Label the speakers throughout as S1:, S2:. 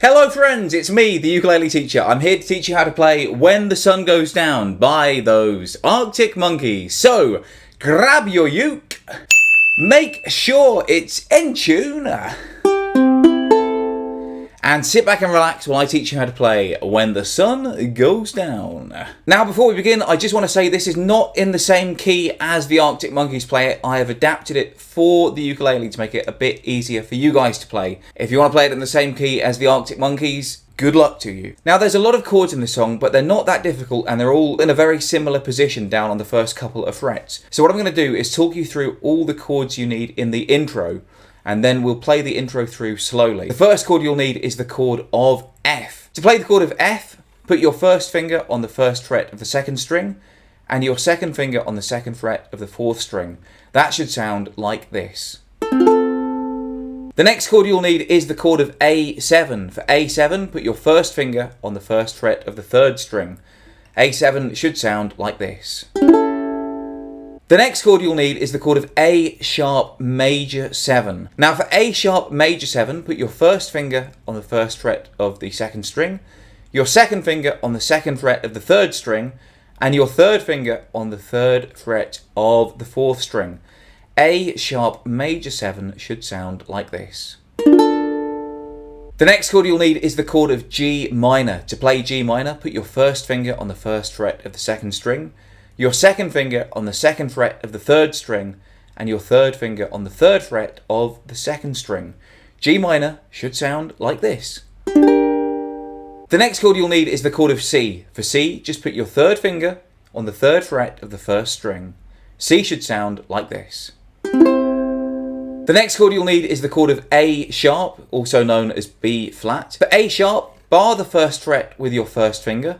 S1: Hello friends, it's me, the ukulele teacher. I'm here to teach you how to play When the Sun Goes Down by those Arctic Monkeys. So, grab your uke, make sure it's in tune, and sit back and relax while I teach you how to play When the Sun Goes Down. Now, before we begin, I just want to say this is not in the same key as the Arctic Monkeys play it. I have adapted it for the ukulele to make it a bit easier for you guys to play. If you want to play it in the same key as the Arctic Monkeys, good luck to you. Now, there's a lot of chords in this song, but they're not that difficult and they're all in a very similar position down on the first couple of frets. So what I'm going to do is talk you through all the chords you need in the intro, and then we'll play the intro through slowly. The first chord you'll need is the chord of F. To play the chord of F, put your first finger on the first fret of the second string and your second finger on the second fret of the fourth string. That should sound like this. The next chord you'll need is the chord of A7. For A7, put your first finger on the first fret of the third string. A7 should sound like this. The next chord you'll need is the chord of A sharp major 7. Now for A sharp major 7, put your first finger on the first fret of the second string, your second finger on the second fret of the third string, and your third finger on the third fret of the fourth string. A sharp major 7 should sound like this. The next chord you'll need is the chord of G minor. To play G minor, put your first finger on the first fret of the second string, your second finger on the second fret of the third string, and your third finger on the third fret of the second string. G minor should sound like this. The next chord you'll need is the chord of C. For C, just put your third finger on the third fret of the first string. C should sound like this. The next chord you'll need is the chord of A sharp, also known as B flat. For A sharp, bar the first fret with your first finger.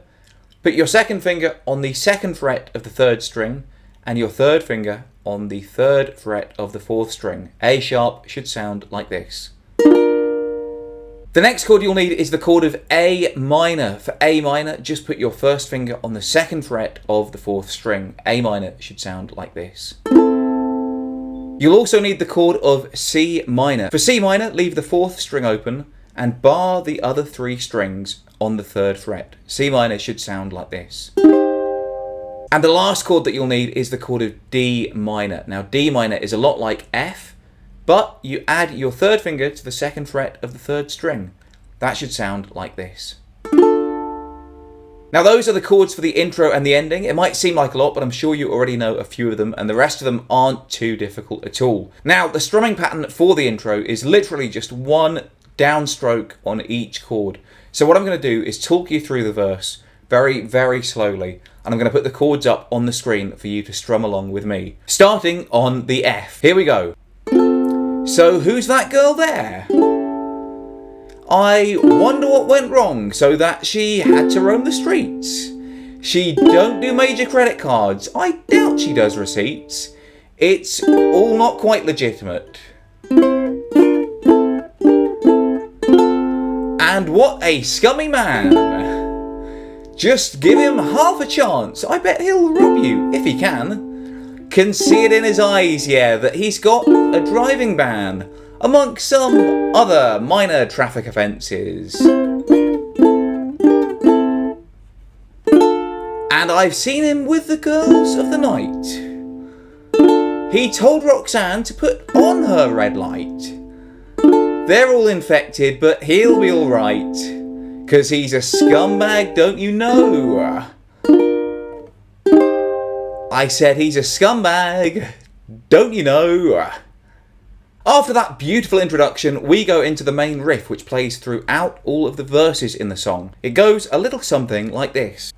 S1: Put your second finger on the second fret of the third string and your third finger on the third fret of the fourth string. A sharp should sound like this. The next chord you'll need is the chord of A minor. For A minor, just put your first finger on the second fret of the fourth string. A minor should sound like this. You'll also need the chord of C minor. For C minor, leave the fourth string open and bar the other three strings on the third fret. C minor should sound like this. And the last chord that you'll need is the chord of D minor. Now D minor is a lot like F, but you add your third finger to the second fret of the third string. That should sound like this. Now those are the chords for the intro and the ending. It might seem like a lot, but I'm sure you already know a few of them, and the rest of them aren't too difficult at all. Now the strumming pattern for the intro is literally just one downstroke on each chord. So what I'm going to do is talk you through the verse very, very slowly, and I'm going to put the chords up on the screen for you to strum along with me. Starting on the F. Here we go. So who's that girl there? I wonder what went wrong so that she had to roam the streets. She don't do major credit cards. I doubt she does receipts. It's all not quite legitimate. And what a scummy man! Just give him half a chance. I bet he'll rob you, if he can see it in his eyes, yeah, that he's got a driving ban, amongst some other minor traffic offences. And I've seen him with the girls of the night. He told Roxanne to put on her red light. They're all infected, but he'll be alright, 'cause he's a scumbag, don't you know? I said he's a scumbag, don't you know? After that beautiful introduction, we go into the main riff, which plays throughout all of the verses in the song. It goes a little something like this.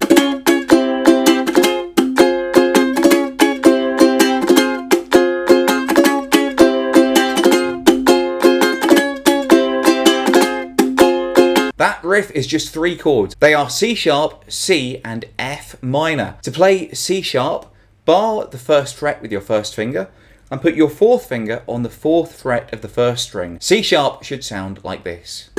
S1: That riff is just three chords. They are C sharp, C, and F minor. To play C sharp, bar the first fret with your first finger and put your fourth finger on the fourth fret of the first string. C sharp should sound like this.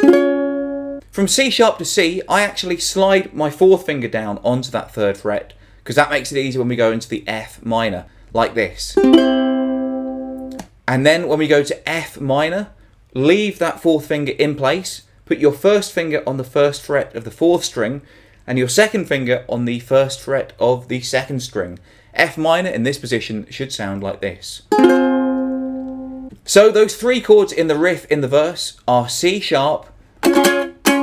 S1: From C sharp to C, I actually slide my fourth finger down onto that third fret because that makes it easy when we go into the F minor, like this. And then when we go to F minor, leave that fourth finger in place, put your first finger on the first fret of the 4th string and your second finger on the first fret of the 2nd string. F minor in this position should sound like this. So those 3 chords in the riff in the verse are C sharp,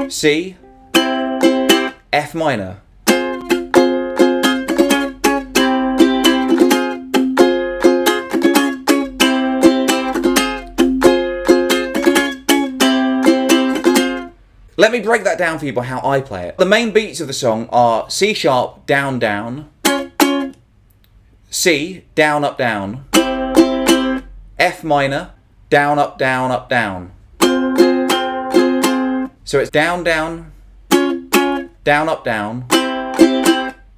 S1: C, F minor. Let me break that down for you by how I play it. The main beats of the song are C sharp, down, down, C, down, up, down, F minor, down, up, down, up, down. So it's down, down, down, up, down,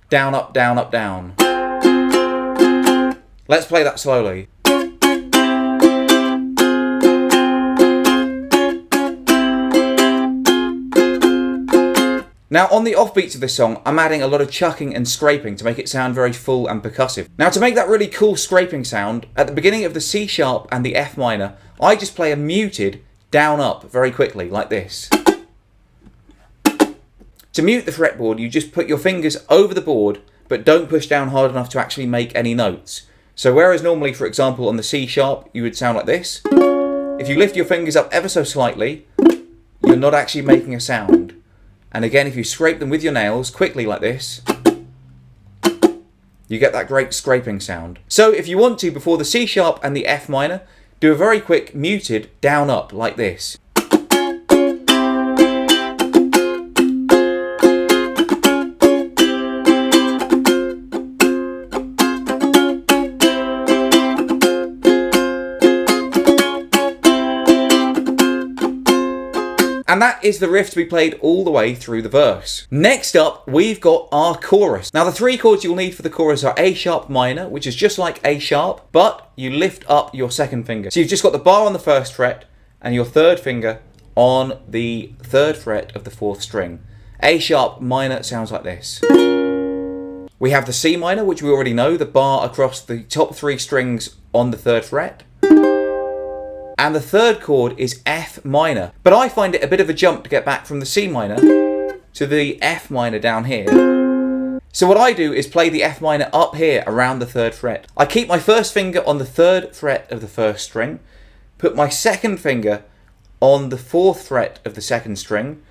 S1: down, up, down, up, down. Let's play that slowly. Now on the offbeats of this song, I'm adding a lot of chucking and scraping to make it sound very full and percussive. Now to make that really cool scraping sound, at the beginning of the C sharp and the F minor, I just play a muted down up very quickly, like this. To mute the fretboard, you just put your fingers over the board, but don't push down hard enough to actually make any notes. So whereas normally, for example, on the C sharp, you would sound like this, if you lift your fingers up ever so slightly, you're not actually making a sound. And again, if you scrape them with your nails quickly like this, you get that great scraping sound. So if you want to, before the C sharp and the F minor, do a very quick muted down up like this. And that is the riff to be played all the way through the verse. Next up, we've got our chorus. Now the 3 chords you'll need for the chorus are A sharp minor, which is just like A sharp, but you lift up your second finger. So you've just got the bar on the 1st fret and your 3rd finger on the 3rd fret of the 4th string. A sharp minor sounds like this. We have the C minor, which we already know, the bar across the top 3 strings on the 3rd fret. And the 3rd chord is F minor. But I find it a bit of a jump to get back from the C minor to the F minor down here. So what I do is play the F minor up here around the 3rd fret. I keep my first finger on the 3rd fret of the 1st string, put my second finger on the 4th fret of the 2nd string,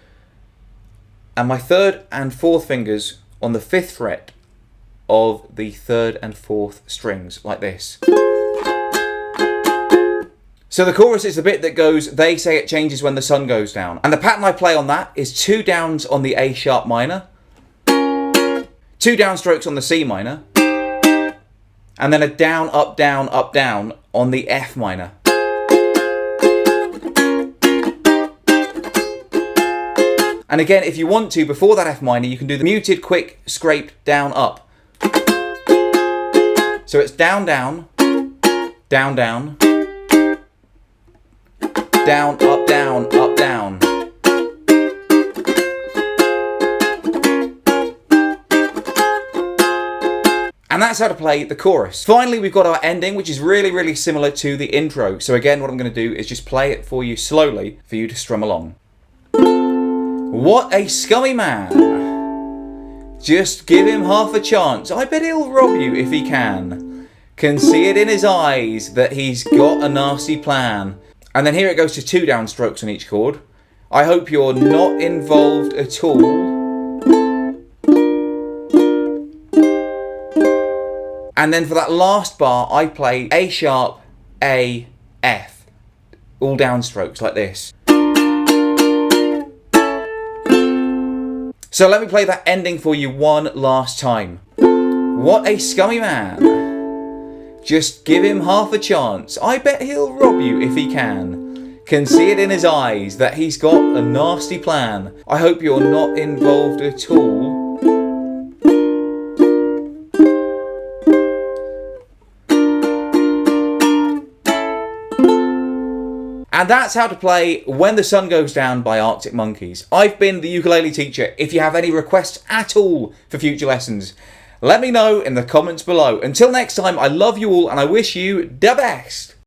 S1: and my 3rd and 4th fingers on the 5th fret of the 3rd and 4th strings, like this. So the chorus is the bit that goes, they say it changes when the sun goes down. And the pattern I play on that is 2 downs on the A sharp minor, 2 downstrokes on the C minor, and then a down, up, down on the F minor. And again, if you want to, before that F minor, you can do the muted, quick, scrape, down, up. So it's down, down, down, down, down, up, down, up, down. And that's how to play the chorus. Finally, we've got our ending, which is really, really similar to the intro. So again, what I'm going to do is just play it for you slowly for you to strum along. What a scummy man. Just give him half a chance. I bet he'll rob you if he can. Can see it in his eyes that he's got a nasty plan. And then here it goes to 2 downstrokes on each chord. I hope you're not involved at all. And then for that last bar, I play A sharp, A, F. All downstrokes like this. So let me play that ending for you one last time. What a scummy man. Just give him half a chance. I bet he'll rob you if he can. Can see it in his eyes that he's got a nasty plan. I hope you're not involved at all. And that's how to play When the Sun Goes Down by Arctic Monkeys. I've been the ukulele teacher. If you have any requests at all for future lessons, let me know in the comments below. Until next time, I love you all and I wish you the best.